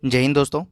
जय हिंद दोस्तों।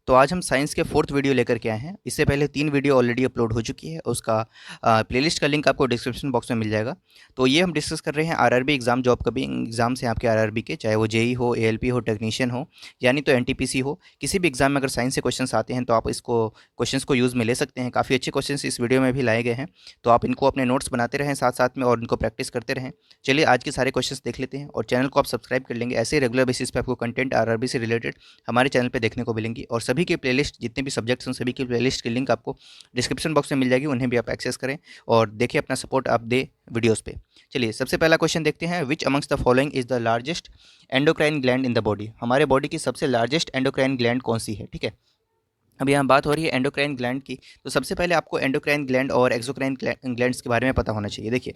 तो आज हम साइंस के फोर्थ वीडियो लेकर के आए हैं। इससे पहले 3 वीडियो ऑलरेडी अपलोड हो चुकी है। उसका प्लेलिस्ट का लिंक आपको डिस्क्रिप्शन बॉक्स में मिल जाएगा। तो ये हम डिस्कस कर रहे हैं आरआरबी एग्ज़ाम, जो अपकमिंग एग्ज़ाम्स हैं आपके आरआरबी के, चाहे वो जेई हो, एएलपी हो, टेक्नीशियन हो, यानी तो एनटीपीसी हो। किसी भी एग्ज़ाम में अगर साइंस से क्वेश्चंस आते हैं तो आप इसको क्वेश्चंस को यूज़ में ले सकते हैं। काफ़ी अच्छे क्वेश्चंस इस वीडियो में भी लाए गए हैं, तो आप इनको अपने नोट्स बनाते रहें साथ साथ में और इनको प्रैक्टिस करते रहें। चलिए आज के सारे क्वेश्चंस देख लेते हैं और चैनल को आप सब्सक्राइब कर लेंगे। ऐसे रेगुलर बेसिस पे आपको कंटेंट आरआरबी से रिलेटेड हमारे चैनल पे देखने को मिलेंगी। और सभी के प्लेलिस्ट, जितने भी सब्जेक्ट्स हैं सभी की प्लेलिस्ट की लिंक आपको डिस्क्रिप्शन बॉक्स में मिल जाएगी, उन्हें भी आप एक्सेस करें और देखिए, अपना सपोर्ट आप दे वीडियोस पे। चलिए सबसे पहला क्वेश्चन देखते हैं। विच amongst the following is the largest endocrine gland in the body? हमारे बॉडी की सबसे लार्जेस्ट एंडोक्राइन ग्लैंड कौन सी है? ठीक है, अब यहाँ बात हो रही है एंडोक्राइन ग्लैंड की। तो सबसे पहले आपको एंडोक्राइन ग्लैंड और एक्सोक्राइन ग्लैंड्स के बारे में पता होना चाहिए। देखिए,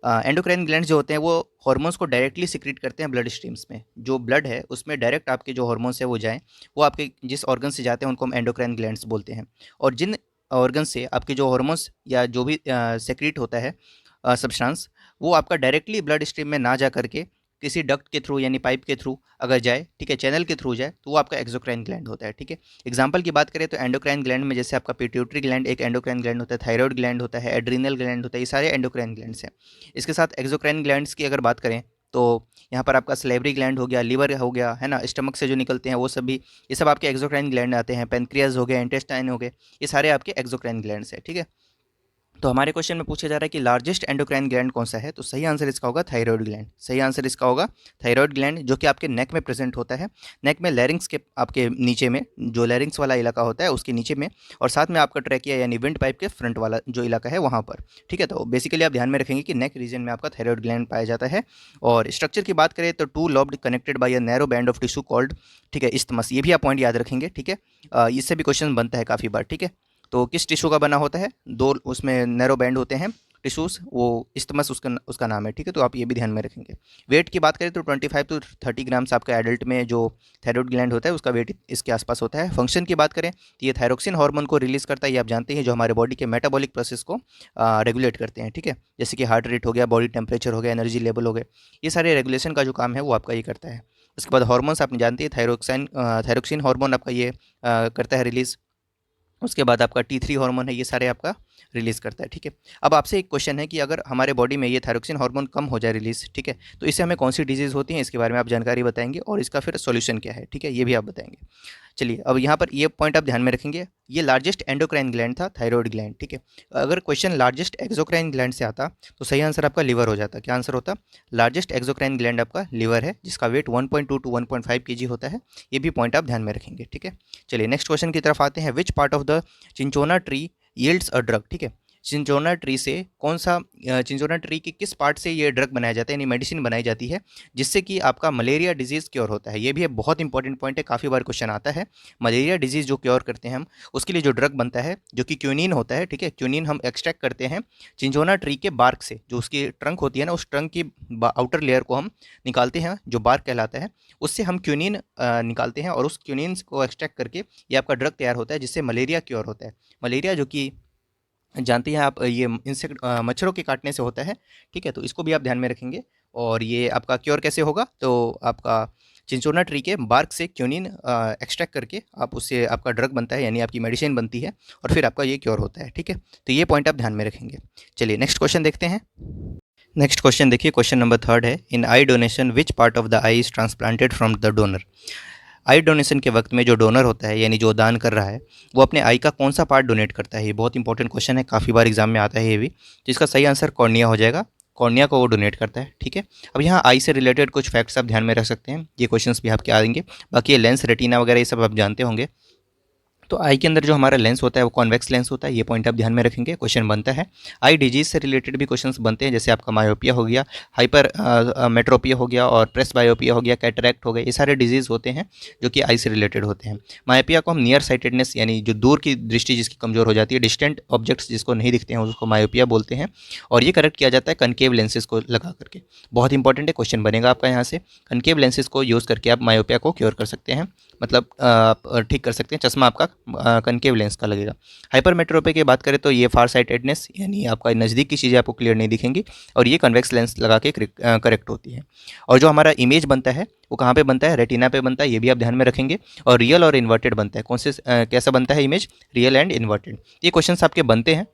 एंडोक्राइन ग्लैंड्स जो होते हैं वो हार्मोन्स को डायरेक्टली सिक्रीट करते हैं ब्लड स्ट्रीम्स में। जो ब्लड है उसमें डायरेक्ट आपके जो हार्मोन्स है वो जाएँ, वो आपके जिस ऑर्गन से जाते हैं उनको हम एंडोक्राइन ग्लैंड्स बोलते हैं। और जिन ऑर्गन से आपके जो हार्मोन्स या जो भी सेक्रीट होता है सब्सटेंस, वो आपका डायरेक्टली ब्लड स्ट्रीम में ना जा करके किसी डक्ट के थ्रू यानी पाइप के थ्रू अगर जाए, ठीक है, चैनल के थ्रू जाए, तो वो आपका एक्सोक्राइन ग्लैंड होता है। ठीक है, एग्जांपल की बात करें तो एंडोक्राइन ग्लैंड में जैसे आपका पिट्यूटरी ग्लैंड एक एंडोक्राइन ग्लैंड होता है, थायराइड ग्लैंड होता है, एड्रीनल ग्लैंड होता है, ये सारे एंडोक्राइन ग्लैंड्स हैं। इसके साथ एक्सोक्राइन ग्लैंड्स की अगर बात करें तो यहाँ पर आपका सलेवरी ग्लैंड हो गया, लीवर हो गया, है ना, स्टमक से जो निकलते हैं वो सब भी, ये सब आपके एक्सोक्राइन ग्लैंड आते हैं। पेनक्रियाज हो गया, इंटेस्टाइन हो गए, ये सारे आपके एक्सोक्राइन ग्लैंड्स हैं। ठीक है, तो हमारे क्वेश्चन में पूछा जा रहा है कि लार्जेस्ट एंडोक्राइन ग्लैंड कौन सा है? तो सही आंसर इसका होगा थायराइड ग्लैंड। सही आंसर इसका होगा थायराइड ग्लैंड, जो कि आपके नेक में प्रेजेंट होता है। नेक में लैरिंग्स के आपके नीचे में, जो लैरिंग्स वाला इलाका होता है उसके नीचे में, और साथ में आपका ट्रैकिया यानी विंड पाइप के फ्रंट वाला जो इलाका है वहाँ पर। ठीक है, तो बेसिकली आप ध्यान में रखेंगे कि नेक रीजन में आपका थायराइड ग्लैंड पाया जाता है। और स्ट्रक्चर की बात करें तो two lobed connected by a narrow band of tissue called, ठीक है, इस्थमस। ये भी आप पॉइंट याद रखेंगे। ठीक है, इससे भी क्वेश्चन बनता है काफ़ी बार। ठीक है, तो किस टिश्यू का बना होता है? दो उसमें नैरो बैंड होते हैं टिश्यूज़, वो इस्टमस उसका उसका नाम है। ठीक है, तो आप ये भी ध्यान में रखेंगे। वेट की बात करें तो 25 टू 30 ग्राम्स आपका एडल्ट में जो थायराइड ग्लैंड होता है उसका वेट इसके आसपास होता है। फंक्शन की बात करें तो ये थायरोक्सिन हार्मोन को रिलीज़ करता है, ये आप जानते हैं, जो हमारे बॉडी के मेटाबॉलिक प्रोसेस को रेगुलेट करते हैं। ठीक है, जैसे कि हार्ट रेट हो गया, बॉडी टेम्परेचर हो गया, एनर्जी लेवल हो गए, ये सारे रेगुलेशन का जो काम है वो आपका ये करता है। उसके बाद हार्मोन्स आपने जानते हैं, थायरोक्सिन हार्मोन आपका ये करता है रिलीज़। उसके बाद आपका T3 हार्मोन है, ये सारे आपका रिलीज़ करता है। ठीक है, अब आपसे एक क्वेश्चन है कि अगर हमारे बॉडी में ये थायरोक्सिन हार्मोन कम हो जाए रिलीज़, ठीक है, तो इससे हमें कौन सी डिजीज़ होती है, इसके बारे में आप जानकारी बताएंगे और इसका फिर सॉल्यूशन क्या है। ठीक है, ये भी आप बताएंगे। चलिए, अब यहाँ पर ये पॉइंट आप ध्यान में रखेंगे। ये लार्जेस्ट एंडोक्राइन ग्लैंड था थायराइड ग्लैंड। ठीक है, अगर क्वेश्चन लार्जेस्ट एक्सोक्राइन ग्लैंड से आता तो सही आंसर आपका लिवर हो जाता। क्या आंसर होता? लार्जेस्ट एक्सोक्राइन ग्लैंड आपका लिवर है, जिसका वेट 1.2 टू 1.5 केजी होता है। ये भी पॉइंट आप ध्यान में रखेंगे। ठीक है, चलिए नेक्स्ट क्वेश्चन की तरफ आते हैं। Which part of the cinchona tree yields a drug? ठीक है, चिंचोना ट्री से कौन सा चिंचोना ट्री की किस पार्ट से ये ड्रग बनाया जाता है, यानी मेडिसिन बनाई जाती है, जिससे कि आपका मलेरिया डिजीज़ क्योर होता है? ये भी एक बहुत इंपॉर्टेंट पॉइंट है, काफ़ी बार क्वेश्चन आता है। मलेरिया डिजीज़ जो क्योर करते हैं हम, उसके लिए जो ड्रग बनता है जो कि क्यूनिन होता है। ठीक है, क्यूनिन हम एक्सट्रैक्ट करते हैं चिंचोना ट्री के बार्क से, जो उसकी ट्रंक होती है ना, उस ट्रंक की आउटर लेयर को हम निकालते हैं, जो बार्क कहलाता है, उससे हम क्यूनिन निकालते हैं और उस क्यूनिन को एक्सट्रैक्ट करके ये आपका ड्रग तैयार होता है, जिससे मलेरिया क्योर होता है। मलेरिया जो कि जानती हैं आप, ये इंसेक्ट मच्छरों के काटने से होता है। ठीक है, तो इसको भी आप ध्यान में रखेंगे। और ये आपका क्योर कैसे होगा? तो आपका चिंचोना ट्री के बार्क से क्यूनिन एक्सट्रैक्ट करके आप उससे आपका ड्रग बनता है, यानी आपकी मेडिसिन बनती है, और फिर आपका ये क्योर होता है। ठीक है, तो ये पॉइंट आप ध्यान में रखेंगे। चलिए नेक्स्ट क्वेश्चन देखते हैं। नेक्स्ट क्वेश्चन देखिए, क्वेश्चन नंबर थर्ड है। In eye donation which part of the eye is transplanted from the donor? Eye donation के वक्त में जो डोनर होता है, यानी जो दान कर रहा है, वो अपने आई का कौन सा पार्ट डोनेट करता है? ये बहुत इंपॉर्टेंट क्वेश्चन है, काफ़ी बार एग्जाम में आता है ये भी। तो इसका सही आंसर कॉर्निया हो जाएगा। कॉर्निया को वो डोनेट करता है। ठीक है, अब यहाँ आई से रिलेटेड कुछ फैक्ट्स आप ध्यान में रख सकते हैं, ये क्वेश्चंस भी आपके आएंगे। बाकी ये लेंस, रेटिना वगैरह ये सब आप जानते होंगे। तो आई के अंदर जो हमारा लेंस होता है वो कॉन्वेक्स लेंस होता है, ये पॉइंट आप ध्यान में रखेंगे। क्वेश्चन बनता है, आई डिजीज से रिलेटेड भी क्वेश्चंस बनते हैं, जैसे आपका मायोपिया हो गया, हाइपर मेट्रोपिया हो गया, और प्रेस बायोपिया हो गया, कैटरैक्ट हो गए, ये सारे डिजीज़ होते हैं जो कि आई से रिलेटेड होते हैं। मायोपिया को हम नियर साइटेडनेस, यानी जो दूर की दृष्टि जिसकी कमज़ोर हो जाती है, डिस्टेंट ऑब्जेक्ट्स जिसको नहीं दिखते हैं, उसको मायोपिया बोलते हैं। और ये करेक्ट किया जाता है कनकेव लेंसेज को लगा करके। बहुत इंपॉर्टेंट है, क्वेश्चन बनेगा आपका यहाँ से। कनकेव लेंसेज को यूज़ करके आप मायोपिया को क्योर कर सकते हैं, मतलब आप ठीक कर सकते हैं, चश्मा आपका कनकेव लेंस का लगेगा। हाइपरमेट्रोपी की बात करें तो ये फार साइटेडनेस, यानी आपका नज़दीक की चीज़ें आपको क्लियर नहीं दिखेंगी, और ये कन्वेक्स लेंस लगा के करेक्ट होती है। और जो हमारा इमेज बनता है वो कहाँ पे बनता है, रेटिना पे बनता है, ये भी आप ध्यान में रखेंगे। और रियल और इन्वर्टेड बनता है, कौन से कैसा बनता है इमेज, रियल एंड इन्वर्टेड। ये क्वेश्चंस आपके बनते हैं,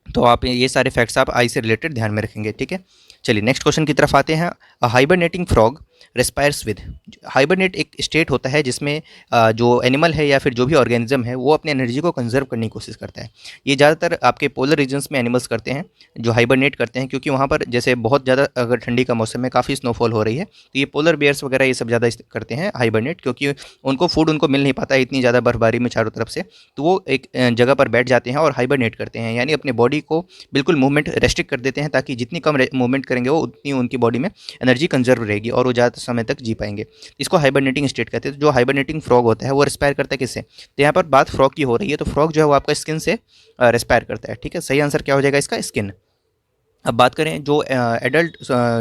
तो आप ये सारे फैक्ट्स आप आई से रिलेटेड ध्यान में रखेंगे, ठीक है। चलिए नेक्स्ट क्वेश्चन की तरफ आते हैं। Hibernating frog respires with. Hibernate एक स्टेट होता है जिसमें जो एनिमल है या फिर जो भी ऑर्गेनिज्म है वो अपनी एनर्जी को कंजर्व करने की कोशिश करता है। ये ज़्यादातर आपके पोलर रीजन्स में एनिमल्स करते हैं जो हाइबरनेट करते हैं, क्योंकि वहाँ पर जैसे बहुत ज़्यादा अगर ठंडी का मौसम में काफ़ी स्नोफॉल हो रही है तो ये पोलर बेयर्स वगैरह ये सब ज़्यादा करते हैं हाइबरनेट, क्योंकि उनको फूड उनको मिल नहीं पाता है इतनी ज़्यादा बर्फबारी में चारों तरफ से, तो वो एक जगह पर बैठ जाते हैं और हाइबरनेट करते हैं, यानी अपने बॉडी को बिल्कुल मूवमेंट रेस्ट्रिक्ट कर देते हैं, ताकि जितनी कम मूवमेंट करेंगे वो उतनी उनकी बॉडी में एनर्जी कंजर्व रहेगी और वो ज़्यादा समय तक जी पाएंगे। इसको हाइबरनेटिंग स्टेट कहते हैं। तो जो हाइबरनेटिंग फ्रॉग होता है वो रेस्पायर करता है किससे, तो यहाँ पर बात फ्रॉग की हो रही है, तो फ्रॉग जो है वो आपका स्किन से रेस्पायर करता है, ठीक है। सही आंसर क्या हो जाएगा इसका, स्किन। अब बात करें जो एडल्ट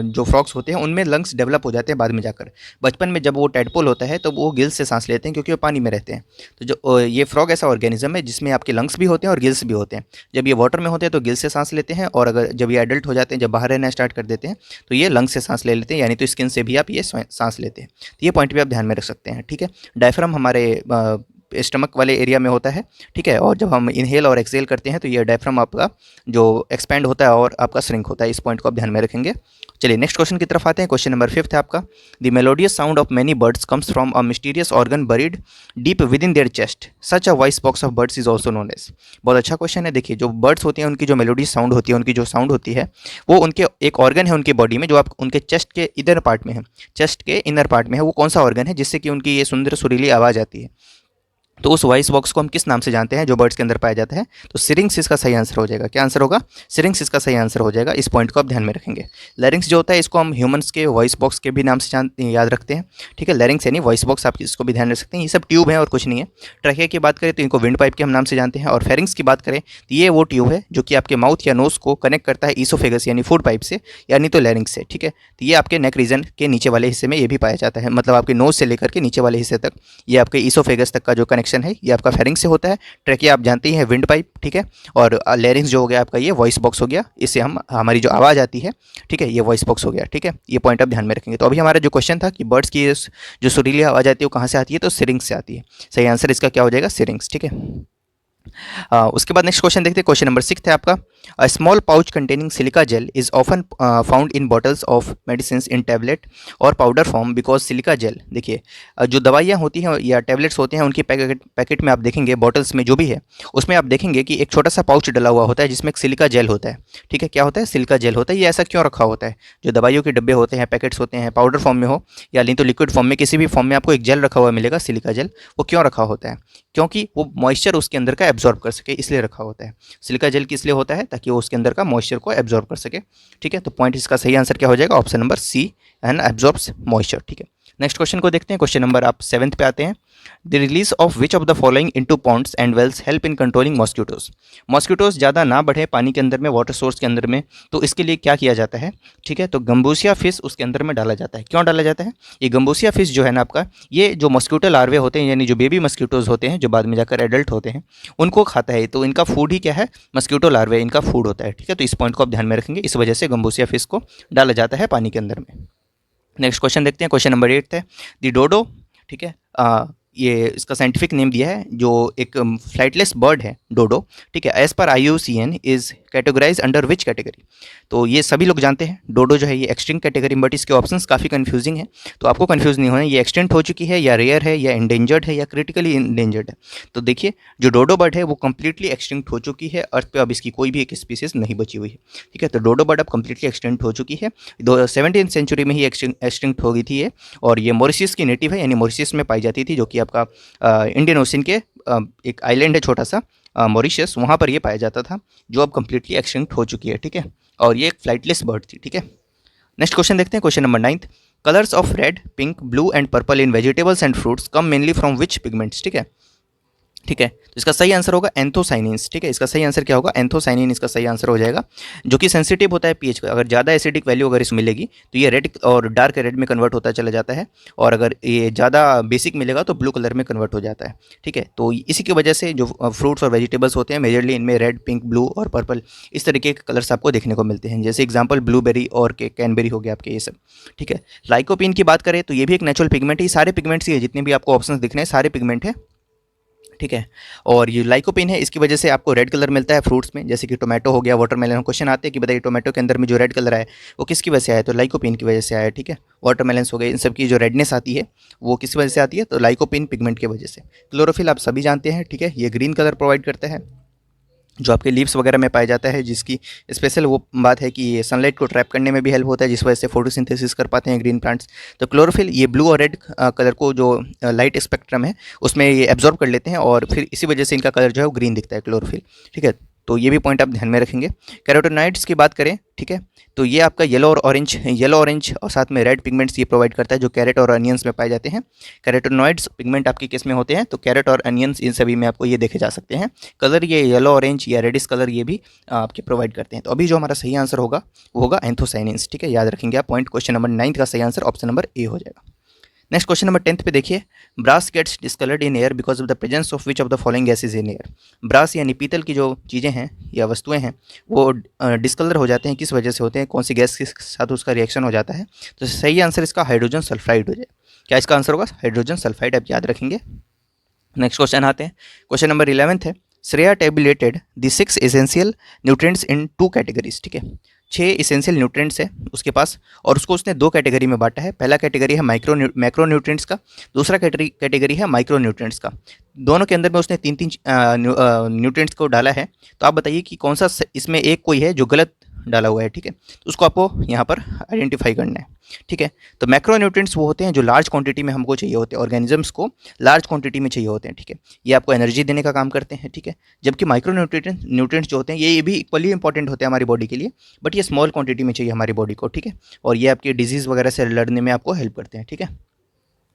जो फ्रॉग्स होते हैं उनमें लंग्स डेवलप हो जाते हैं बाद में जाकर। बचपन में जब वो टैडपोल होता है तो वो गिल्स से सांस लेते हैं क्योंकि वो पानी में रहते हैं। तो जो ये फ्रॉग ऐसा ऑर्गेनिज्म है जिसमें आपके लंग्स भी होते हैं और गिल्स भी होते हैं। जब ये वाटर में होते हैं तो गिल्स से सांस लेते हैं, और अगर जब ये एडल्ट हो जाते हैं, जब बाहर रहना स्टार्ट कर देते हैं, तो ये लंग्स से सांस ले लेते हैं, यानी तो स्किन से भी आप ये सांस लेते हैं। तो ये पॉइंट भी आप ध्यान में रख सकते हैं, ठीक है। डायफ्राम हमारे स्टमक वाले एरिया में होता है, ठीक है। और जब हम इनहेल और एक्सेल करते हैं तो ये डायफ्राम आपका जो एक्सपेंड होता है और आपका श्रिंक होता है। इस पॉइंट को आप ध्यान में रखेंगे। चलिए नेक्स्ट क्वेश्चन की तरफ आते हैं। क्वेश्चन नंबर 5 है आपका। The melodious sound of many birds comes from a mysterious organ buried deep within their chest, such a voice box of birds is also known as. बहुत अच्छा question है। देखिए जो बर्ड्स होती हैं उनकी जो मेलोडियस साउंड होती है, उनकी जो साउंड होती है वो उनके एक ऑर्गन है उनकी बॉडी में जो आप उनके चेस्ट के इधर पार्ट में है, चेस्ट के इनर पार्ट में है। वो कौन सा ऑर्गन है जिससे कि उनकी ये सुंदर सुरीली आवाज़ आती है, तो उस वॉइस बॉक्स को हम किस नाम से जानते हैं जो बर्ड्स के अंदर पाया जाता है, तो सिरिंक्स इसका सही आंसर हो जाएगा। क्या आंसर होगा, सिरिंक्स इसका सही आंसर हो जाएगा। इस पॉइंट को आप ध्यान में रखेंगे। लैरिंक्स जो होता है इसको हम ह्यूमंस के वॉइस बॉक्स के भी नाम से याद रखते हैं, ठीक है। लैरिंक्स यानी वॉइस बॉक्स, आप इसको भी ध्यान रख सकते हैं। ये सब ट्यूब है और कुछ नहीं है। ट्रैकिया की बात करें तो इनको विंड पाइप के हम नाम से जानते हैं, और फेरिंग्स की बात करें तो ये वो ट्यूब है जो कि आपके माउथ या नोज को कनेक्ट करता है ईसोफेगस यानी फूड पाइप से, यानी तो लैरिंक्स से, ठीक है। तो ये आपके नेक रीजन के नीचे वाले हिस्से में ये भी पाया जाता है, मतलब आपके नोज से लेकर के नीचे वाले हिस्से तक ये आपके ईसोफेगस तक का जो कनेक्शन है ये आपका फेरिंग्स से होता है। ट्रैकिया आप जानते ही हैं विंड पाइप, ठीक है। और लैरिंक्स जो हो गया आपका ये वॉइस बॉक्स हो गया, इससे हम हमारी जो आवाज़ आती है, ठीक है, ये वॉइस बॉक्स हो गया, ठीक है। ये पॉइंट आप ध्यान में रखेंगे। तो अभी हमारा जो क्वेश्चन था कि बर्ड्स की जो सुरीली आवाज़ आती है वो कहाँ से आती है, तो सिरिंग्स से आती है। सही आंसर इसका क्या हो जाएगा, सिरिंग्स, ठीक है। उसके बाद नेक्स्ट क्वेश्चन देखते हैं। क्वेश्चन नंबर 6 है आपका। A small pouch containing silica gel is often found in bottles of medicine in tablet और powder form because silica gel. देखिए जो दवाइयाँ होती हैं या टैबलेट्स होते हैं उनकी पैकेट में आप देखेंगे, बॉटल्स में जो भी है उसमें आप देखेंगे कि एक छोटा सा पाउच डला हुआ होता है जिसमें एक सिलिका जेल होता है, ठीक है। क्या होता है, सिलिका जेल होता है। ये ऐसा क्यों रखा होता है, जो दवाइयों के डब्बे होते हैं, पैकेट्स होते हैं, पाउडर फॉर्म में हो या नहीं तो लिक्विड फॉर्म में, किसी भी फॉर्म में आपको एक जेल रखा हुआ मिलेगा, सिलिका जेल। वो क्यों रखा होता है, क्योंकि वो मॉइस्चर उसके अंदर का एब्जॉर्ब कर सके, इसलिए रखा होता है। सिलिका जेल किस लिए होता है, ताकि वो उसके अंदर का मॉइस्चर को एब्जॉर्ब कर सके, ठीक है। तो पॉइंट इसका सही आंसर क्या हो जाएगा, option number C, and absorbs moisture, ठीक है। नेक्स्ट क्वेश्चन को देखते हैं। क्वेश्चन नंबर आप 7 पे आते हैं। The release of which of the following into ponds and wells help in controlling mosquitoes. Mosquitoes ज़्यादा ना बढ़े पानी के अंदर में, वाटर सोर्स के अंदर में, तो इसके लिए क्या किया जाता है, ठीक है। तो गंबूसिया फिश उसके अंदर में डाला जाता है। क्यों डाला जाता है, ये गंबूसिया फिश जो है ना आपका, ये जो मॉस्किटो लार्वे होते हैं यानी जो बेबी मॉस्किटोज होते हैं जो बाद में जाकर एडल्ट होते हैं उनको खाता है। तो इनका फूड ही क्या है, मॉस्किटो लार्वे, इनका फूड होता है, ठीक है। तो इस पॉइंट को आप ध्यान में रखेंगे। इस वजह से गंबूसिया फिश को डाला जाता है पानी के अंदर में। नेक्स्ट क्वेश्चन देखते हैं। क्वेश्चन नंबर 8 है। द डोडो, ठीक है, ये इसका साइंटिफिक नेम दिया है, जो एक फ्लाइटलेस बर्ड है डोडो, ठीक है। As per IUCN is categorize under which category. तो ये सभी लोग जानते हैं डोडो जो है ये एक्सटिंक्ट कैटेगरी, बट इसके ऑप्शंस काफ़ी कंफ्यूजिंग है, तो आपको कंफ्यूज नहीं होना। ये एक्सटेंट हो चुकी है या रेयर है या इंडेंजर्ड है या क्रिटिकली इंडेंजर्ड है। तो देखिए जो डोडो बर्ड है वो कम्प्लीटली एक्सटिंक्ट हो चुकी है अर्थ पे, अब इसकी कोई भी एक स्पीसीज नहीं बची हुई है, ठीक है। तो डोडो बर्ड अब कम्प्लीटली एक्सटेंट हो चुकी है। 17वीं सेंचुरी में ही एक्सटिंक्ट हो गई थी ये, और ये मॉरिशस की नेटिव है, यानी मॉरिशस में पाई जाती थी, जो कि आपका इंडियन ओशन के एक आइलैंड है छोटा सा मॉरिशस, वहाँ पर ये पाया जाता था, जो अब कम्प्लीटली एक्सटिंक्ट हो चुकी है, ठीक है। और ये एक फ्लाइटलेस बर्ड थी, ठीक है। नेक्स्ट क्वेश्चन देखते हैं। Question number 9। Colours of red, pink, blue and purple in vegetables and fruits come mainly from which pigments, ठीक है। ठीक है, तो इसका सही आंसर होगा एंथोसाइनिन्स। ठीक है, इसका सही आंसर क्या होगा, एंथोसाइनिन इसका सही आंसर हो जाएगा, जो कि सेंसिटिव होता है पीएच का। अगर ज़्यादा एसिडिक वैल्यू अगर इसमें मिलेगी तो ये रेड और डार्क रेड में कन्वर्ट होता चला जाता है, और अगर ये ज़्यादा बेसिक मिलेगा तो ब्लू कलर में कन्वर्ट हो जाता है। ठीक है, तो इसी की वजह से जो फ्रूट्स और वेजिटेबल्स होते हैं मेजरली इनमें रेड, पिंक, ब्लू और पर्पल इस तरीके के कलर्स आपको देखने को मिलते हैं। जैसे एग्जाम्पल ब्लूबेरी और कैनबेरी हो गया आपके, ये सब। ठीक है, लाइकोपीन की बात करें तो ये भी एक नेचुरल पिगमेंट है। ये सारे पिगमेंट्स ही है, जितने भी आपको ऑप्शंस दिख रहे हैं सारे पिगमेंट है। ठीक है, और ये लाइकोपिन है, इसकी वजह से आपको रेड कलर मिलता है फ्रूट्स में, जैसे कि टोमेटो हो गया, वाटरमेलन। क्वेश्चन आते हैं कि बताइए टोमेटो के अंदर में जो रेड कलर आया वो किसकी वजह से आया, तो लाइकोपिन की वजह से आया। ठीक है, वाटरमेलन्स हो गए, इन सब की जो रेडनेस आती है वो किस वजह से आती है, तो लाइकोपिन पिगमेंट की वजह से। क्लोरोफिल आप सभी जानते हैं। ठीक है, ये ग्रीन कलर प्रोवाइड करता है, जो आपके लीव्स वगैरह में पाया जाता है, जिसकी स्पेशल वो बात है कि ये सनलाइट को ट्रैप करने में भी हेल्प होता है, जिस वजह से फोटोसिंथेसिस कर पाते हैं ग्रीन प्लांट्स। तो क्लोरोफिल ये ब्लू और रेड कलर को, जो लाइट स्पेक्ट्रम है उसमें ये एब्जॉर्ब कर लेते हैं, और फिर इसी वजह से इनका कलर जो है वो ग्रीन दिखता है, क्लोरोफिल। ठीक है, तो ये भी पॉइंट आप ध्यान में रखेंगे। कैरोटीनॉइड्स की बात करें, ठीक है, तो ये आपका येलो और ऑरेंज और साथ में रेड पिगमेंट्स ये प्रोवाइड करता है, जो कैरेट और अनियंस में पाए जाते हैं। कैरोटीनॉइड्स पिगमेंट आपके किस में होते हैं, तो कैरेट और अनियंस, इन सभी में आपको ये देखे जा सकते हैं। कलर ये येलो ऑरेंज या रेडिश कलर ये भी आपके प्रोवाइड करते हैं। तो अभी जो हमारा सही आंसर होगा वो होगा एंथोसाइनिन्स। ठीक है, याद रखेंगे आप पॉइंट। क्वेश्चन नंबर 9 का सही आंसर ऑप्शन नंबर ए हो जाएगा। नेक्स्ट क्वेश्चन नंबर 10 पे देखिए, brass gets discoloured in air because of the presence of which of the following gases in air. Brass यानी पीतल की जो चीज़ें हैं या वस्तुएं हैं वो डिस्कलर हो जाते हैं, किस वजह से होते हैं, कौन सी गैस के साथ उसका रिएक्शन हो जाता है। तो सही आंसर इसका हाइड्रोजन सल्फाइड हो जाए। क्या इसका आंसर होगा, हाइड्रोजन सल्फाइड, आप याद रखेंगे। नेक्स्ट क्वेश्चन आते हैं, क्वेश्चन नंबर 11 है, Shreya tabulated the 6 essential nutrients in 2 categories. ठीक है, 6 इसेंशियल न्यूट्रिएंट्स है उसके पास, और उसको उसने 2 कैटेगरी में बांटा है। पहला कैटेगरी है मैक्रो न्यूट्रिएंट्स का, दूसरा कैटेगरी है माइक्रो न्यूट्रिएंट्स का। दोनों के अंदर में उसने 3-3 न्यूट्रिएंट्स को डाला है। तो आप बताइए कि कौन सा इसमें एक कोई है जो गलत डाला हुआ है। ठीक है, तो उसको आपको यहाँ पर आइडेंटिफाई करना है। ठीक है, तो मैक्रो न्यूट्रिएंट्स वो होते हैं जो लार्ज क्वांटिटी में हमको चाहिए होते हैं, ऑर्गेनिजम्स को लार्ज क्वांटिटी में चाहिए होते हैं। ठीक है, ये आपको एनर्जी देने का काम करते हैं। ठीक है, जबकि माइक्रो न्यूट्रिएंट्स जो होते हैं ये भी इक्वली इंपॉर्टेंट होते हैं हमारी बॉडी के लिए, बट ये स्मॉल क्वांटिटी में चाहिए हमारी बॉडी को। ठीक है, और ये आपके डिजीज़ वगैरह से लड़ने में आपको हेल्प करते हैं। ठीक है,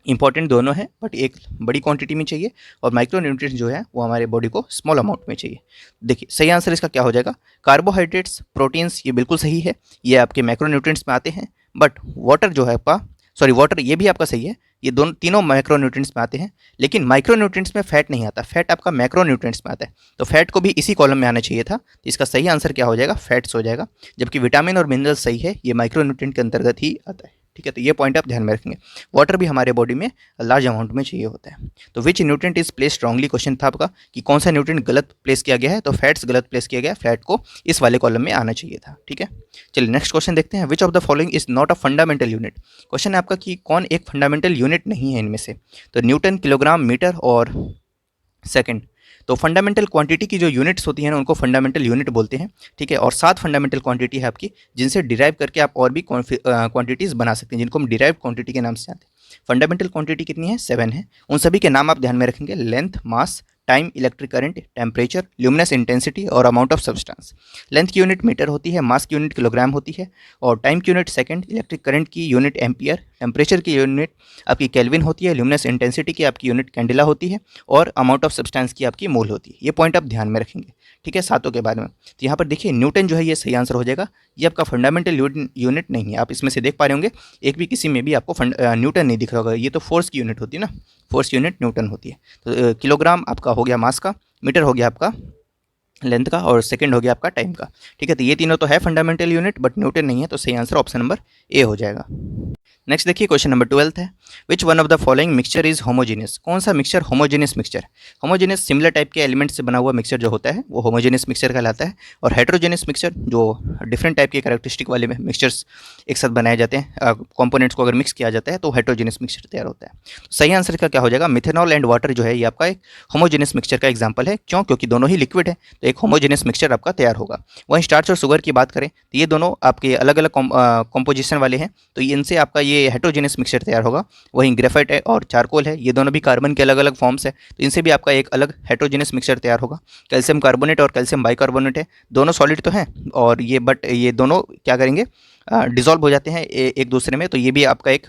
इंपॉर्टेंट दोनों है, बट एक बड़ी क्वांटिटी में चाहिए और माइक्रो न्यूट्रिएंट्स जो है वो हमारे बॉडी को स्मॉल अमाउंट में चाहिए। देखिए सही आंसर इसका क्या हो जाएगा, कार्बोहाइड्रेट्स, प्रोटीन्स, ये बिल्कुल सही है, ये आपके मैक्रो न्यूट्रिएंट्स में आते हैं। बट वाटर जो है आपका, सॉरी वाटर ये भी आपका सही है, ये दोनों तीनों माइक्रो न्यूट्रिएंट्स में आते हैं। लेकिन माइक्रो न्यूट्रिएंट्स में फैट नहीं आता, फैट आपका मैक्रो न्यूट्रिएंट्स में आता है, तो फैट को भी इसी कॉलम में आना चाहिए था। तो इसका सही आंसर क्या हो जाएगा, फैट्स हो जाएगा। जबकि विटामिन और मिनरल सही है, ये माइक्रो न्यूट्रिएंट के अंतर्गत ही आता है। ठीक है, तो ये पॉइंट आप ध्यान में रखेंगे। वाटर भी हमारे बॉडी में लार्ज अमाउंट में चाहिए होता है। तो विच nutrient is place strongly, question था आपका कि कौन सा न्यूट्रिएंट गलत प्लेस किया गया है, तो फैट्स गलत प्लेस किया गया, फैट को इस वाले कॉलम में आना चाहिए था। ठीक है, चलिए नेक्स्ट क्वेश्चन देखते हैं। विच of the following is not a fundamental unit, question है आपका कि कौन एक फंडामेंटल यूनिट नहीं है इनमें से, तो न्यूटन, किलोग्राम, मीटर और सेकेंड। तो फंडामेंटल क्वांटिटी की जो यूनिट्स होती हैं ना उनको फंडामेंटल यूनिट बोलते हैं। ठीक है, और 7 फंडामेंटल क्वांटिटी है आपकी, जिनसे डिराइव करके आप और भी क्वांटिटीज़ बना सकते हैं, जिनको हम डिराइव क्वांटिटी के नाम से जानते हैं। फंडामेंटल क्वांटिटी कितनी है, 7 है। उन सभी के नाम आप ध्यान में रखेंगे, length, mass, time, electric current, temperature, luminous intensity और अमाउंट ऑफ सब्सटेंस। लेंथ की यूनिट मीटर होती है, मास की यूनिट किलोग्राम होती है, और टाइम की यूनिट सेकंड, इलेक्ट्रिक करंट की यूनिट एम्पियर, टेम्परेचर की यूनिट आपकी केल्विन होती है, ल्यूमिनस इंटेंसिटी की आपकी यूनिट कैंडिला होती है, और अमाउंट ऑफ सब्सटेंस की आपकी मोल होती है। ये पॉइंट आप ध्यान में रखेंगे। ठीक है, सातों के बारे में। तो यहाँ पर देखिए न्यूटन जो है ये सही आंसर हो जाएगा, ये आपका फंडामेंटल यूनिट नहीं है। आप इसमें से देख पा रहे होंगे एक भी किसी में भी आपको न्यूटन नहीं दिख रहा होगा, ये तो फोर्स की यूनिट होती है ना, फोर्स यूनिट न्यूटन होती है। तो किलोग्राम आपका हो गया मास का, मीटर हो गया आपका लेंथ का, और सेकंड हो गया आपका टाइम का। ठीक है, तो ये तीनों तो है फंडामेंटल यूनिट, बट न्यूटन नहीं है, तो सही आंसर ऑप्शन नंबर ए हो जाएगा। नेक्स्ट देखिए क्वेश्चन नंबर 12 है, विच one of the following mixture is homogeneous, कौन सा mixture homogeneous mixture. Homogeneous similar type के एलिमेंट से बना हुआ मिक्सचर जो होता है वो होमोजीनियस मिक्सचर कहलाता है, और हेट्रोजीनियस मिक्सचर जो डिफरेंट टाइप के कैरेक्टरिस्टिक वाले मिक्सचर्स एक साथ बनाए जाते हैं, कंपोनेंट्स को अगर मिक्स किया जाता है तो हेट्रोजीनियस मिक्सचर तैयार होता है। तो सही आंसर का क्या हो जाएगा, मिथेनॉल एंड वाटर जो है ये आपका एक होमोजीनियस मिक्सचर का एग्जाम्पल है। क्यों, क्योंकि दोनों ही लिक्विड है, तो एक होमोजीनियस मिक्सचर आपका तैयार होगा। वहीं स्टार्च और शुगर की बात करें तो ये दोनों आपके अलग अलग कॉम्पोजिशन वाले हैं, तो इनसे आपका ये हेट्रोजीनियस मिक्सचर तैयार होगा। वहीं ग्रेफाइट है और चारकोल है, ये दोनों भी कार्बन के अलग अलग फॉर्म्स है, तो इनसे भी आपका एक अलग हेट्रोजीनियस मिक्सचर तैयार होगा। कैल्शियम कार्बोनेट और कैल्शियम बाइकार्बोनेट है, दोनों सॉलिड तो हैं, और ये बट ये दोनों क्या करेंगे, डिसॉल्व हो जाते हैं एक दूसरे में, तो ये भी आपका एक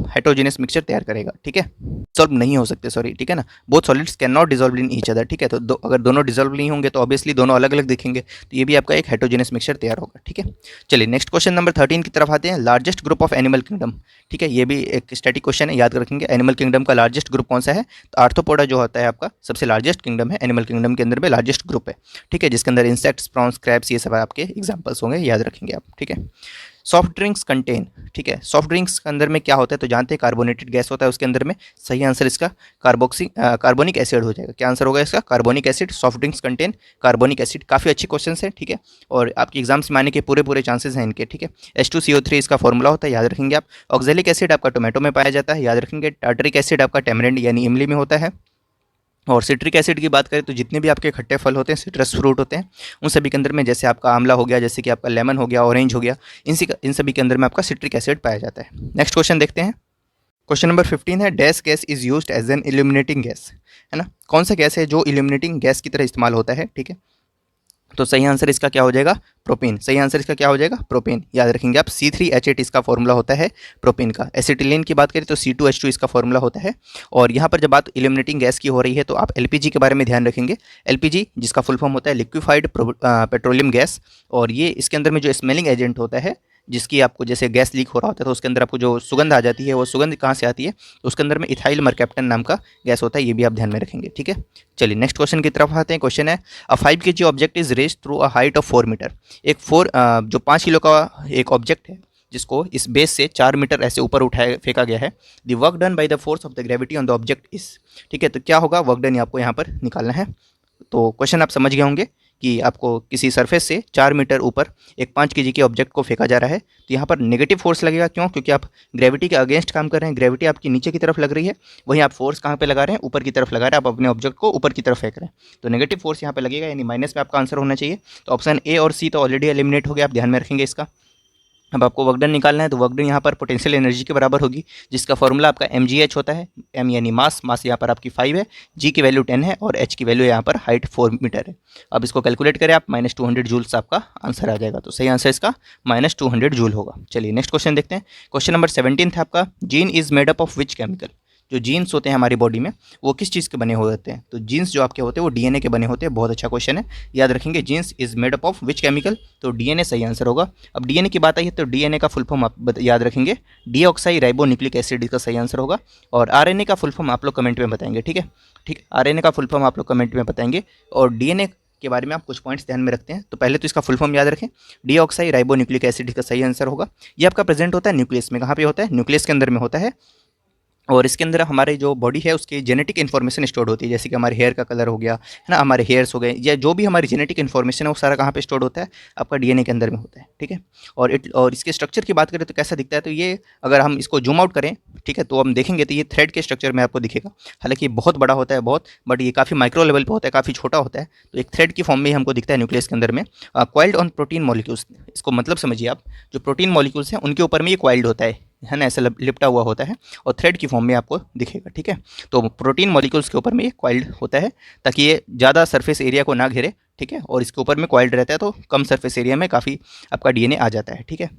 हेटेरोजेनस मिक्सचर तैयार करेगा, ठीक है। डिसॉल्व नहीं हो सकते, सॉरी, ठीक है ना। Both solids can not dissolve in each other, ठीक है। तो अगर दोनों डिसॉल्व नहीं होंगे तो ऑब्वियसली दोनों अलग अलग दिखेंगे, तो ये भी आपका एक हेटेरोजेनस मिक्सचर तैयार होगा, ठीक है। चलिए नेक्स्ट क्वेश्चन नंबर 13 की तरफ आते हैं। Largest group of animal kingdom, ठीक है, ये भी एक स्टैटिक क्वेश्चन है, याद रखेंगे। एनिमल किंगडम का लार्जेस्ट ग्रुप कौन सा है? तो आर्थ्रोपोडा जो होता है आपका सबसे लार्जेस्ट किंगडम है, एनिमल किंगडम के अंदर में लार्जेस्ट ग्रुप है, ठीक है, जिसके अंदर इंसेक्ट्स, प्रॉन्स, क्रैब्स, ये सब आपके एग्जाम्पल्स होंगे, याद रखेंगे आप, ठीक है। सॉफ्ट ड्रिंक्स कंटेन, ठीक है, सॉफ्ट ड्रिंक्स के अंदर में क्या होता है तो जानते हैं, कार्बोनेटेड गैस होता है उसके अंदर में। सही आंसर इसका कार्बोनिक एसिड हो जाएगा। क्या आंसर होगा इसका? Carbonic acid. Soft drinks contain carbonic acid. काफ़ी अच्छे क्वेश्चन है, ठीक है, और आपके एग्जाम्स में आने के पूरे चांसेस हैं इनके, ठीक है। H2CO3 इसका फॉर्मूला होता है, याद रखेंगे आप। ऑक्जेलिक एसिड आपका टोमेटो में पाया जाता है, याद रखेंगे। टार्टरिक एसिड आपका टैमरिंड यानी इमली में होता है। और सिट्रिक एसिड की बात करें तो जितने भी आपके खट्टे फल होते हैं, सिट्रस फ्रूट होते हैं, उन सभी के अंदर में, जैसे आपका आंवला हो गया, जैसे कि आपका लेमन हो गया, ऑरेंज हो गया, इन सभी के अंदर में आपका सिट्रिक एसिड पाया जाता है। नेक्स्ट क्वेश्चन देखते हैं। क्वेश्चन नंबर 15 है, dash gas is used as an illuminating gas, है ना। कौन सा गैस है जो इल्यूमिनेटिंग गैस की तरह इस्तेमाल होता है, ठीक है। तो सही आंसर इसका क्या हो जाएगा? प्रोपेन। सही आंसर इसका क्या हो जाएगा? प्रोपेन। याद रखेंगे आप। C3H8 इसका फॉर्मूला होता है प्रोपेन का। एसिटिलीन की बात करें तो C2H2 इसका फॉर्मूला होता है। और यहाँ पर जब बात इल्यूमिनेटिंग गैस की हो रही है तो आप LPG के बारे में ध्यान रखेंगे। LPG जिसका फुल फॉर्म होता है लिक्विफाइड पेट्रोलियम गैस, और ये इसके अंदर में जो स्मेलिंग एजेंट होता है, जिसकी आपको जैसे गैस लीक हो रहा होता है तो उसके अंदर आपको जो सुगंध आ जाती है, वो सुगंध कहाँ से आती है? तो उसके अंदर में इथाइल मरकैप्टन नाम का गैस होता है, ये भी आप ध्यान में रखेंगे, ठीक है। चलिए नेक्स्ट क्वेश्चन की तरफ आते हैं। क्वेश्चन है, a 5 kg object is raised through a height of 4 metre. जो 5 किलो का एक ऑब्जेक्ट है जिसको इस बेस से 4 मीटर ऐसे ऊपर उठाया फेंका गया है। The work done by the force of the gravity on the object is, ठीक है। तो क्या होगा? वर्क डन आपको यहाँ पर निकालना है। तो क्वेश्चन आप समझ गए होंगे कि आपको किसी सरफेस से 4 मीटर ऊपर एक 5 kg के ऑब्जेक्ट को फेंका जा रहा है, तो यहाँ पर नेगेटिव फोर्स लगेगा। क्यों? क्योंकि आप ग्रेविटी के अगेंस्ट काम कर रहे हैं, ग्रेविटी आपकी नीचे की तरफ लग रही है, वहीं आप फोर्स कहाँ पे लगा रहे हैं? ऊपर की तरफ लगा रहे हैं, आप अपने ऑब्जेक्ट को ऊपर की तरफ फेंक रहे हैं, तो नेगेटिव फोर्स यहाँ पे लगेगा, यानी माइनस में आपका आंसर होना चाहिए। तो ऑप्शन ए और सी तो ऑलरेडी एलिमिनेट हो गया, आप ध्यान में रखेंगे इसका। अब आपको वर्क डन निकालना है, तो वर्क डन यहाँ पर पोटेंशियल एनर्जी के बराबर होगी, जिसका फॉर्मूला आपका mgh होता है। m यानी मास, मास यहाँ पर आपकी 5 है, g की वैल्यू 10 है, और h की वैल्यू यहाँ पर हाइट 4 मीटर है। अब इसको कैलकुलेट करें आप, -200 जूल्स आपका आंसर आ जाएगा। तो सही आंसर इसका -200 जूल होगा। चलिए नेक्स्ट क्वेश्चन देखते हैं। क्वेश्चन नंबर 17 था आपका, gene is made up of which chemical. जो जीन्स होते हैं हमारी बॉडी में, वो किस चीज़ के बने हुए होते हैं? तो जीन्स जो आपके होते हैं वो DNA के बने होते हैं। बहुत अच्छा क्वेश्चन है, याद रखेंगे। Genes is made up of which chemical, तो DNA सही आंसर होगा। अब DNA की बात आई है तो DNA का फुल फॉर्म आप याद रखेंगे, डीऑक्साई राइबो न्यूक्लिक एसिड, इसका सही आंसर होगा। और RNA का फुल फॉर्म आप लोग कमेंट में बताएंगे, ठीक है, ठीक है। RNA का फुल फॉर्म आप लोग कमेंट में बताएंगे। और DNA के बारे में आप कुछ पॉइंट्स ध्यान में रखते हैं, तो पहले तो इसका फुल फॉर्म याद रखें, डीऑक्साई राइबो न्यूक्लिक एसिड, इसका सही आंसर होगा। ये आपका प्रेजेंट होता है न्यूक्लियस में। कहाँ पे होता है? न्यूक्लियस के अंदर में होता है। और इसके अंदर हमारे जो बॉडी है उसकी जेनेटिक इन्फॉर्मेशन स्टोर होती है, जैसे कि हमारे हेयर का कलर हो गया, है ना, हमारे हेयर्स हो गए, या जो भी हमारी जेनेटिक इन्फॉर्मेशन है वो सारा कहाँ पे स्टोर होता है? आपका DNA के अंदर में होता है, ठीक है। और इसके स्ट्रक्चर की बात करें तो कैसा दिखता है, तो ये अगर हम इसको जूम आउट करें, ठीक है, तो हम देखेंगे तो ये थ्रेड के स्ट्रक्चर में आपको दिखेगा। हालांकि ये बहुत बड़ा होता है बहुत, बट ये काफ़ी माइक्रो लेवल पर होता है, काफ़ी छोटा होता है। तो एक थ्रेड की फॉर्म में ही हमको दिखता है न्यूक्लियस के अंदर में। क्वाइल्ड ऑन प्रोटीन मॉलिक्यूल्स, इसको मतलब समझिए आप, जो प्रोटीन मॉलिक्यूल्स हैं उनके ऊपर में ये क्वाइल्ड होता है ना, ऐसा लिपटा हुआ होता है, और थ्रेड की फॉर्म में आपको दिखेगा, ठीक है। तो प्रोटीन मॉलिक्यूल्स के ऊपर में ये क्वाइल्ड होता है, ताकि ये ज़्यादा सरफेस एरिया को ना घेरे, ठीक है, और इसके ऊपर में क्वाइल्ड रहता है तो कम सरफेस एरिया में काफ़ी आपका DNA आ जाता है, ठीक है।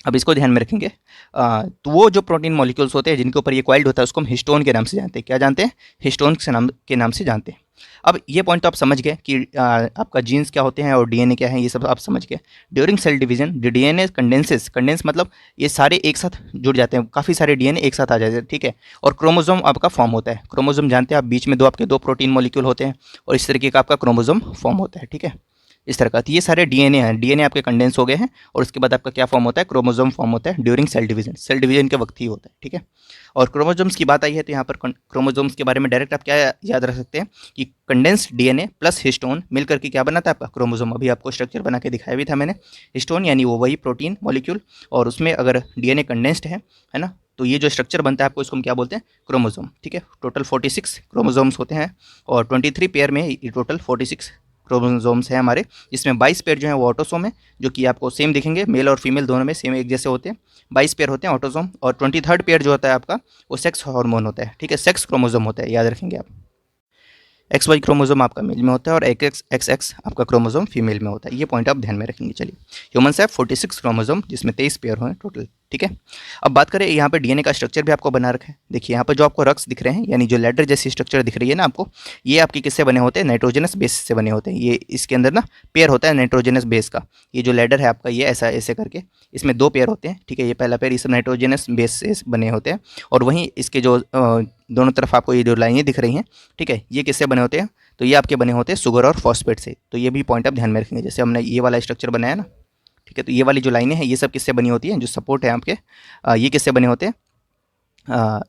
अब इसको ध्यान में रखेंगे। तो वो जो प्रोटीन मॉलिक्यूल्स होते हैं जिनके ऊपर ये क्वाइल्ड होता है उसको हम हिस्टोन के नाम से जानते हैं। क्या जानते हैं? हिस्टोन के नाम से जानते हैं। अब ये पॉइंट तो आप समझ गए कि आपका जीन्स क्या होते हैं और DNA क्या है, ये सब आप समझ गए। During cell division the DNA condense मतलब ये सारे एक साथ जुड़ जाते हैं, काफ़ी सारे DNA एक साथ आ जाते हैं, ठीक है। और क्रोमोजोम आपका फॉर्म होता है। क्रोमोजोम जानते हैं आप, बीच में आपके दो प्रोटीन मॉलिक्यूल होते हैं और इस तरीके का आपका क्रोमोजोम फॉर्म होता है, ठीक है, इस तरह का। तो ये सारे DNA हैं, DNA आपके कंडेंस हो गए हैं, और उसके बाद आपका क्या फॉर्म होता है? क्रोमोजोम फॉर्म होता है during cell division. Cell division के वक्त ही होता है, ठीक है। और क्रोमोजोम्स की बात आई है तो यहाँ पर क्रोमोजोम्स के बारे में डायरेक्ट आप क्या याद रख सकते हैं कि कंडेंस्ड DNA प्लस हिस्टोन मिल करके क्या बनाता है आपका क्रोमोजोम। अभी आपको स्ट्रक्चर बना के दिखाया भी था मैंने। हिस्टोन यानी वो वही प्रोटीन मॉलिक्यूल, और उसमें अगर DNA कंडेंस्ड है ना, तो ये जो स्ट्रक्चर बनता है आपको इसको हम क्या बोलते हैं? क्रोमोजोम, ठीक है। टोटल 46 क्रोमोजोम्स होते हैं, और 23 पेयर में ये टोटल 46 क्रोमोजोम्स हैं हमारे, जिसमें 22 पेयर जो है वो ऑटोसोम है, जो कि आपको सेम दिखेंगे, मेल और फीमेल दोनों में सेम एक जैसे होते हैं। 22 पेयर होते हैं ऑटोसोम, और 23rd पेयर जो होता है आपका वो सेक्स हार्मोन होता है, ठीक है, सेक्स क्रोमोजोम होता है, याद रखेंगे आप। XY क्रोमोसोम आपका मेल में होता है और XX आपका क्रोमोसोम फीमेल में होता है। ये पॉइंट आप ध्यान में रखेंगे। चलिए, ह्यूमन्स है 46 क्रोमोसोम जिसमें 23 पेयर हैं टोटल, ठीक है। अब बात करें यहाँ पे डीएनए का स्ट्रक्चर भी आपको बना रखा है। देखिए यहाँ पर जो आपको रक्स दिख रहे हैं, यानी जो लैडर जैसी स्ट्रक्चर दिख रही है ना आपको, ये आपके किससे बने होते हैं? नाइट्रोजनस बेस से बने होते हैं। ये इसके अंदर ना पेयर होता है नाइट्रोजनस बेस का। ये जो लैडर है आपका, ये ऐसा ऐसे करके इसमें 2 पेयर होते हैं, ठीक है। ये पहला पेयर इस नाइट्रोजनस बेस से बने होते हैं और वहीं इसके जो दोनों तरफ आपको ये जो लाइनें दिख रही हैं, ठीक है, ये किससे बने होते हैं? तो ये आपके बने होते हैं शुगर और फॉस्फेट से। तो ये भी पॉइंट आप ध्यान में रखेंगे। जैसे हमने ये वाला स्ट्रक्चर बनाया ना, ठीक है, तो ये वाली जो लाइनें हैं ये सब किससे बनी होती हैं? जो सपोर्ट है आपके, ये किससे बने होते हैं?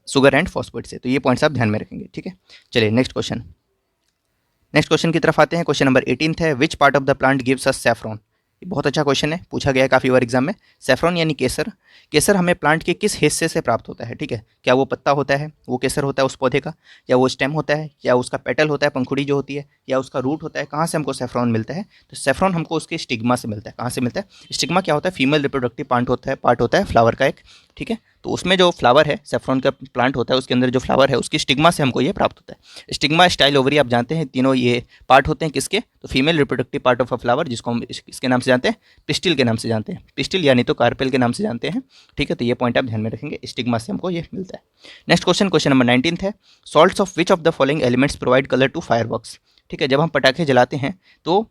शुगर एंड फॉस्फेट से। तो ये पॉइंट्स आप ध्यान में रखेंगे, ठीक है। चलिए नेक्स्ट क्वेश्चन की तरफ आते हैं। क्वेश्चन नंबर 18 है, विच part of the plant gives us saffron? ये बहुत अच्छा क्वेश्चन है, पूछा गया है काफ़ी बार एग्जाम में। सैफ्रॉन यानी केसर। केसर हमें प्लांट के किस हिस्से से प्राप्त होता है, ठीक है? क्या वो पत्ता होता है, वो केसर होता है उस पौधे का, या वो स्टेम होता है, या उसका पेटल होता है, पंखुड़ी जो होती है, या उसका रूट होता है? कहाँ से हमको सैफ्रॉन मिलता है? तो सैफ्रॉन हमको उसके स्टिग्मा से मिलता है। कहाँ से मिलता है? स्टिग्मा क्या होता है? फीमेल रिप्रोडक्टिव पार्ट होता है फ्लावर का एक, ठीक है। तो उसमें जो फ्लावर है, सैफ्रॉन का प्लांट होता है, उसके अंदर जो फ्लावर है उसकी स्टिग्मा से हमको ये प्राप्त होता है। स्टिग्मा, स्टाइल, ओवरी, आप जानते हैं तीनों ये पार्ट होते हैं किसके? तो female reproductive part of a flower, जिसको हम इसके नाम से जानते हैं, पिस्टिल के नाम से जानते हैं। पिस्टिल यानी तो कार्पेल के नाम से जानते हैं, ठीक है। तो ये पॉइंट आप ध्यान में रखेंगे, स्टिग्मा से हमको ये मिलता है। नेक्स्ट क्वेश्चन नंबर 19 है, salts of which of the following elements provide colour to fireworks? ठीक है, जब हम पटाखे जलाते हैं तो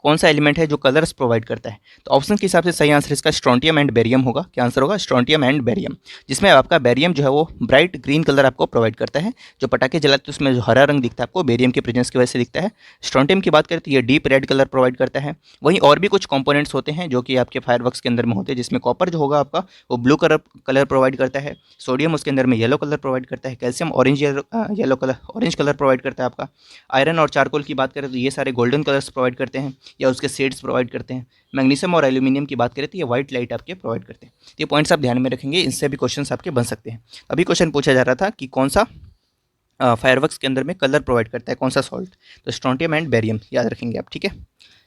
कौन सा एलिमेंट है जो कलर्स प्रोवाइड करता है? तो ऑप्शन के हिसाब से सही आंसर इसका स्ट्रोंटियम एंड बेरियम होगा। क्या आंसर होगा? स्ट्रोंटियम एंड बेरियम, जिसमें आपका बेरियम जो है वो ब्राइट ग्रीन कलर आपको प्रोवाइड करता है। जो पटाखे जलाते हैं उसमें जो हरा रंग दिखता है आपको, बेरियम के प्रेजेंस की वजह से दिखता है। स्ट्रोंटियम की बात करें तो ये डीप रेड कलर प्रोवाइड करता है। वहीं और भी कुछ कंपोनेंट्स होते हैं जो कि आपके फायरवर्क्स के अंदर में होते हैं, जिसमें कॉपर जो होगा आपका वो ब्लू कलर प्रोवाइड करता है। सोडियम उसके अंदर में येलो कलर प्रोवाइड करता है। कैल्शियम ऑरेंज कलर प्रोवाइड करता है आपका। आयरन और चारकोल की बात करें तो ये सारे गोल्डन कलर्स प्रोवाइड करते हैं या उसके शेड्स प्रोवाइड करते हैं। मैग्नीशियम और एल्यूमिनियम की बात करें तो ये व्हाइट लाइट आपके प्रोवाइड करते हैं। तो ये पॉइंट्स आप ध्यान में रखेंगे, इनसे भी क्वेश्चंस आपके बन सकते हैं। अभी क्वेश्चन पूछा जा रहा था कि कौन सा फायरवर्क्स के अंदर में कलर प्रोवाइड करता है, कौन सा सॉल्ट? तो स्ट्रोंटियम एंड बेरियम याद रखेंगे आप, ठीक है।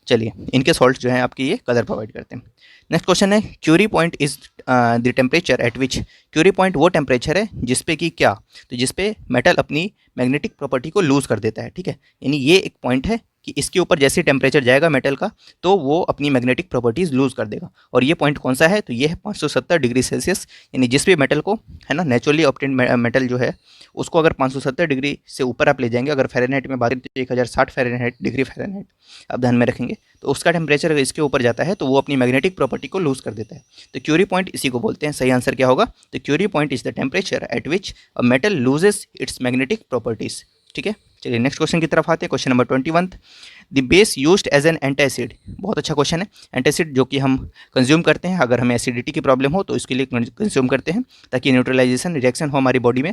चलिए, इनके सॉल्ट जो हैं आपके ये कलर प्रोवाइड करते हैं। नेक्स्ट क्वेश्चन है, Curie point is the temperature at which? Curie point वो टेम्परेचर है जिसपे कि क्या? तो जिसपे मेटल अपनी मैग्नेटिक प्रॉपर्टी को लूज़ कर देता है, ठीक है। यानी ये एक पॉइंट है कि इसके ऊपर जैसे टेम्परेचर जाएगा मेटल का तो वो अपनी मैग्नेटिक प्रॉपर्टीज़ लूज़ कर देगा। और ये पॉइंट कौन सा है? तो ये है 570 डिग्री सेल्सियस। यानी जिस भी मेटल को, है ना, नेचुरली ऑब्टेन्ड मेटल जो है उसको अगर 570 डिग्री से ऊपर आप ले जाएंगे, अगर फ़ारेनहाइट में बात करें तो 1060 डिग्री फ़ारेनहाइट आप ध्यान में रखेंगे, तो उसका टेम्परेचर अगर इसके ऊपर जाता है तो वो अपनी मैग्नेटिक प्रॉपर्टी को लूज़ कर देता है। तो क्यूरी पॉइंट इसी को बोलते हैं। सही आंसर क्या होगा? तो Curie point is the temperature at which a metal loses its magnetic properties, ठीक है। चलिए नेक्स्ट क्वेश्चन की तरफ आते हैं। Question number 21, the base used as an antacid. बहुत अच्छा क्वेश्चन है। एंटासिड जो कि हम कंज्यूम करते हैं अगर हमें एसिडिटी की प्रॉब्लम हो तो इसके लिए कंज्यूम करते हैं ताकि न्यूट्रलाइजेशन रिएक्शन हो हमारी बॉडी में।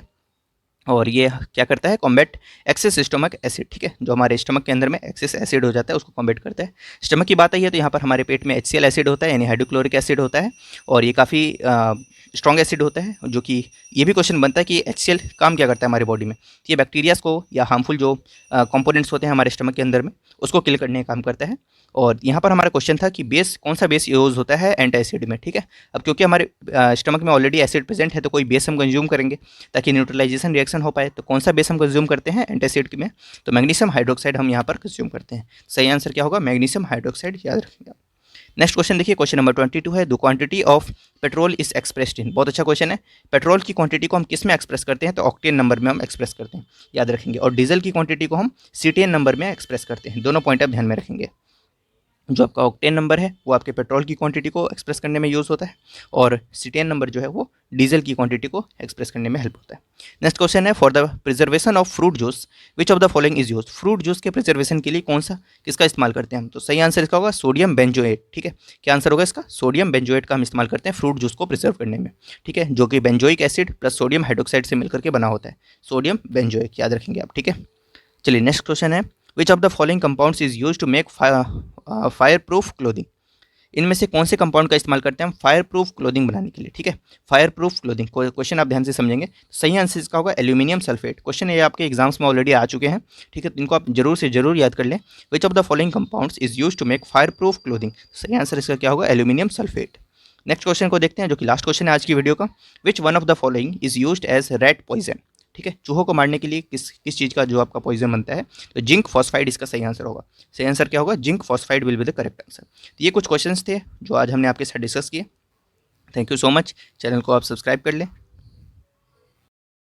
और ये क्या करता है? कॉम्बैट एक्सेस स्टमक एसिड, ठीक है। जो हमारे स्टमक के अंदर में एक्सेस एसिड हो जाता है उसको कॉम्बैट करता है। स्टमक की बात आई है तो यहाँ पर हमारे पेट में HCl एसिड होता है, यानी हाइड्रोक्लोरिक एसिड होता है, और ये काफ़ी स्ट्रॉन्ग एसिड होता है। जो कि ये भी क्वेश्चन बनता है कि HCl काम क्या करता है हमारी बॉडी में? तो ये बैक्टीरियाज को या हार्मफुल जो कंपोनेंट्स होते हैं हमारे स्टमक के अंदर में उसको किल करने का काम करता है। और यहाँ पर हमारा क्वेश्चन था कि बेस, कौन सा बेस यूज़ होता है एंटासिड में, ठीक है। अब क्योंकि हमारे स्टमक में ऑलरेडी एसिड प्रेजेंट है तो कोई बेस हम कंज्यूम करेंगे ताकि न्यूट्रलाइजेशन रिएक्शन हो पाए। तो कौन सा बेस हम कंज्यूम करते हैं एंटासिड में? तो मैग्नीशियम हाइड्रोक्साइड हम यहाँ पर कंज्यूम करते हैं। सही आंसर क्या होगा? मैग्नीशियम हाइड्रोक्साइड, याद रखिएगा। नेक्स्ट क्वेश्चन देखिए, क्वेश्चन नंबर 22 है, the quantity of petrol is expressed in. बहुत अच्छा क्वेश्चन है। पेट्रोल की क्वांटिटी को हम किस में एक्सप्रेस करते हैं? तो ऑक्टेन नंबर में हम एक्सप्रेस करते हैं, याद रखेंगे। और डीजल की क्वांटिटी को हम सीटेन नंबर में एक्सप्रेस करते हैं। दोनों पॉइंट आप ध्यान में रखेंगे। जो आपका ऑक्टेन नंबर है वो आपके पेट्रोल की क्वांटिटी को एक्सप्रेस करने में यूज़ होता है, और सीटेन नंबर जो है वो डीजल की क्वांटिटी को एक्सप्रेस करने में हेल्प होता है। नेक्स्ट क्वेश्चन है, for the preservation of fruit juice which of the following is use? Fruit juice के प्रिजर्वेशन के लिए कौन सा, किसका इस्तेमाल करते हैं हम? तो सही आंसर इसका होगा सोडियम बेंजोएट, ठीक है। क्या आंसर होगा इसका? सोडियम बेंजोएट का हम इस्तेमाल करते हैं फ्रूट जूस को प्रिजर्व करने में, ठीक है, जो कि benzoic acid plus sodium hydroxide से मिलकर के बना होता है। सोडियम बेंजोएट, याद रखेंगे आप, ठीक है। चलिए नेक्स्ट क्वेश्चन है, which of the following compounds is use to make fireproof clothing? इनमें से कौन से कंपाउंड का इस्तेमाल करते हैं हम फायर प्रूफ क्लोथिंग बनाने के लिए, ठीक है। फायर प्रूफ क्लोथिंग, क्वेश्चन आप ध्यान से समझेंगे। सही आंसर इसका होगा एल्यूमिनियम सल्फेट। क्वेश्चन ये आपके एग्जाम्स में ऑलरेडी आ चुके हैं, ठीक है, तो इनको आप जरूर से जरूर याद कर लें। Which of the following compounds is use to make fireproof clothing? सही आंसर इसका क्या होगा? Aluminium sulphate. नेक्स्ट क्वेश्चन को देखते हैं जो कि लास्ट क्वेश्चन है आज की वीडियो का। Which one of the following is used as rat poison? ठीक है, चूहों को मारने के लिए किस किस चीज़ का जो आपका पॉइजन बनता है, तो जिंक फॉस्फाइड इसका सही आंसर होगा। सही आंसर क्या होगा, zinc phosphide will be the correct answer. तो ये कुछ क्वेश्चंस थे जो आज हमने आपके साथ डिस्कस किए। Thank you so much. Channel को आप सब्सक्राइब कर लें।